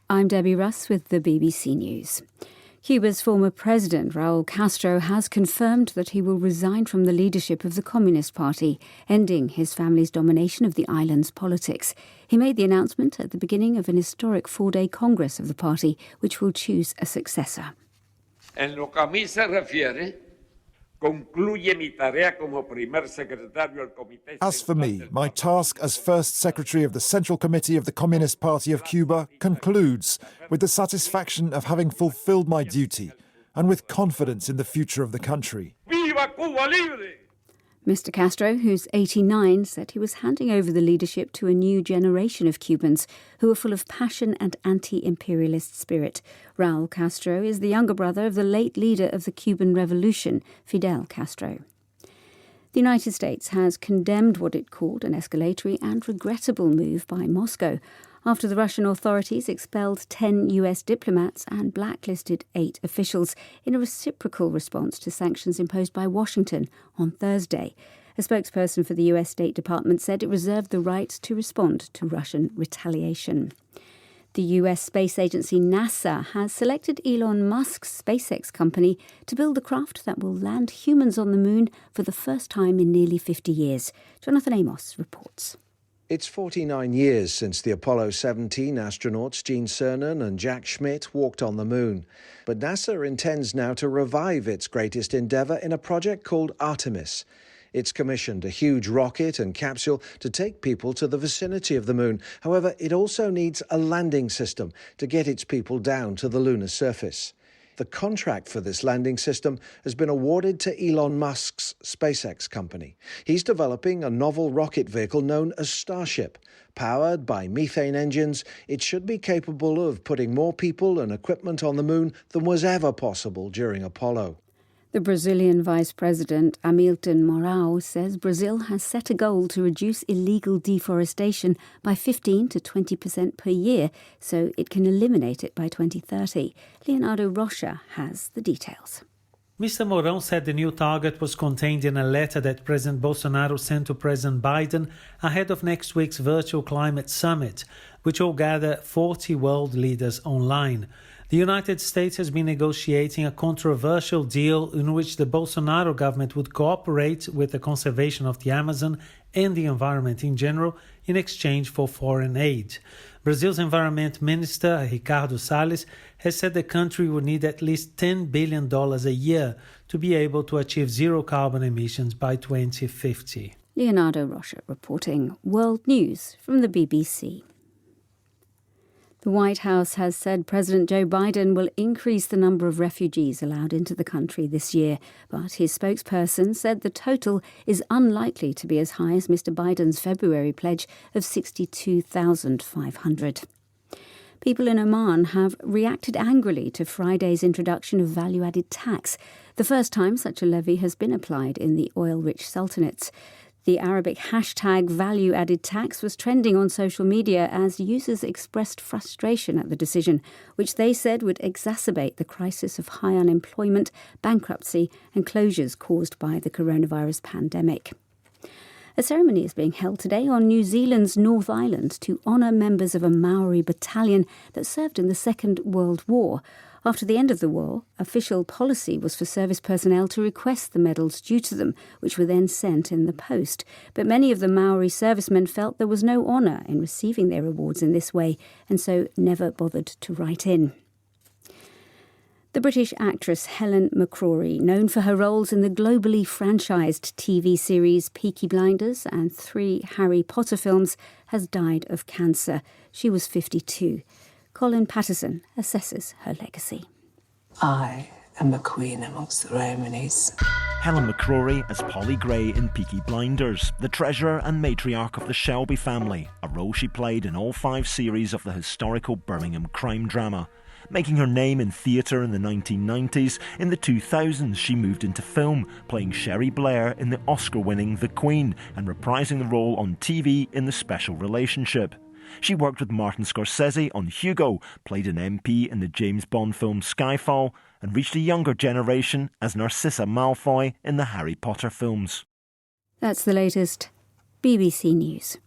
I'm Debbie Russ with the BBC News. Cuba's former president, Raul Castro, has confirmed that he will resign from the leadership of the Communist Party, ending his family's domination of the island's politics. He made the announcement at the beginning of an historic four-day congress of the party, which will choose a successor. En lo que a mí se refiere, concluye mi tarea como primer secretario del Comité. As for me, my task as first secretary of the Central Committee of the Communist Party of Cuba concludes with the satisfaction of having fulfilled my duty and with confidence in the future of the country. ¡Viva Cuba Libre! Mr. Castro, who's 89, said he was handing over the leadership to a new generation of Cubans who are full of passion and anti-imperialist spirit. Raul Castro is the younger brother of the late leader of the Cuban Revolution, Fidel Castro. The United States has condemned what it called an escalatory and regrettable move by Moscow after the Russian authorities expelled 10 US diplomats and blacklisted 8 officials in a reciprocal response to sanctions imposed by Washington on Thursday. A spokesperson for the US State Department said it reserved the right to respond to Russian retaliation. The US space agency NASA has selected Elon Musk's SpaceX company to build a craft that will land humans on the moon for the first time in nearly 50 years. Jonathan Amos reports. It's 49 years since the Apollo 17 astronauts Gene Cernan and Jack Schmitt walked on the moon. But NASA intends now to revive its greatest endeavour in a project called Artemis. It's commissioned a huge rocket and capsule to take people to the vicinity of the moon. However, it also needs a landing system to get its people down to the lunar surface. The contract for this landing system has been awarded to Elon Musk's SpaceX company. He's developing a novel rocket vehicle known as Starship. Powered by methane engines, it should be capable of putting more people and equipment on the moon than was ever possible during Apollo. The Brazilian Vice President, Hamilton Mourão, says Brazil has set a goal to reduce illegal deforestation by 15 to 20% per year, so it can eliminate it by 2030. Leonardo Rocha has the details. Mr. Mourão said the new target was contained in a letter that President Bolsonaro sent to President Biden ahead of next week's virtual climate summit, which will gather 40 world leaders online. The United States has been negotiating a controversial deal in which the Bolsonaro government would cooperate with the conservation of the Amazon and the environment in general in exchange for foreign aid. Brazil's Environment Minister, Ricardo Salles, has said the country would need at least $10 billion a year to be able to achieve zero carbon emissions by 2050. Leonardo Rocha reporting. World News from the BBC. The White House has said President Joe Biden will increase the number of refugees allowed into the country this year, but his spokesperson said the total is unlikely to be as high as Mr. Biden's February pledge of 62,500. People in Oman have reacted angrily to Friday's introduction of value-added tax, the first time such a levy has been applied in the oil-rich sultanates. The Arabic hashtag value-added tax was trending on social media as users expressed frustration at the decision, which they said would exacerbate the crisis of high unemployment, bankruptcy and closures caused by the coronavirus pandemic. A ceremony is being held today on New Zealand's North Island to honour members of a Maori battalion that served in the Second World War. After the end of the war, official policy was for service personnel to request the medals due to them, which were then sent in the post. But many of the Maori servicemen felt there was no honour in receiving their awards in this way, and so never bothered to write in. The British actress Helen McCrory, known for her roles in the globally franchised TV series Peaky Blinders and 3 Harry Potter films, has died of cancer. She was 52. Colin Patterson assesses her legacy. I am a queen amongst the Romanies. Helen McCrory as Polly Gray in Peaky Blinders, the treasurer and matriarch of the Shelby family, a role she played in all 5 series of the historical Birmingham crime drama. Making her name in theatre in the 1990s, in the 2000s she moved into film, playing Sherry Blair in the Oscar-winning The Queen and reprising the role on TV in The Special Relationship. She worked with Martin Scorsese on Hugo, played an MP in the James Bond film Skyfall, and reached a younger generation as Narcissa Malfoy in the Harry Potter films. That's the latest. BBC News.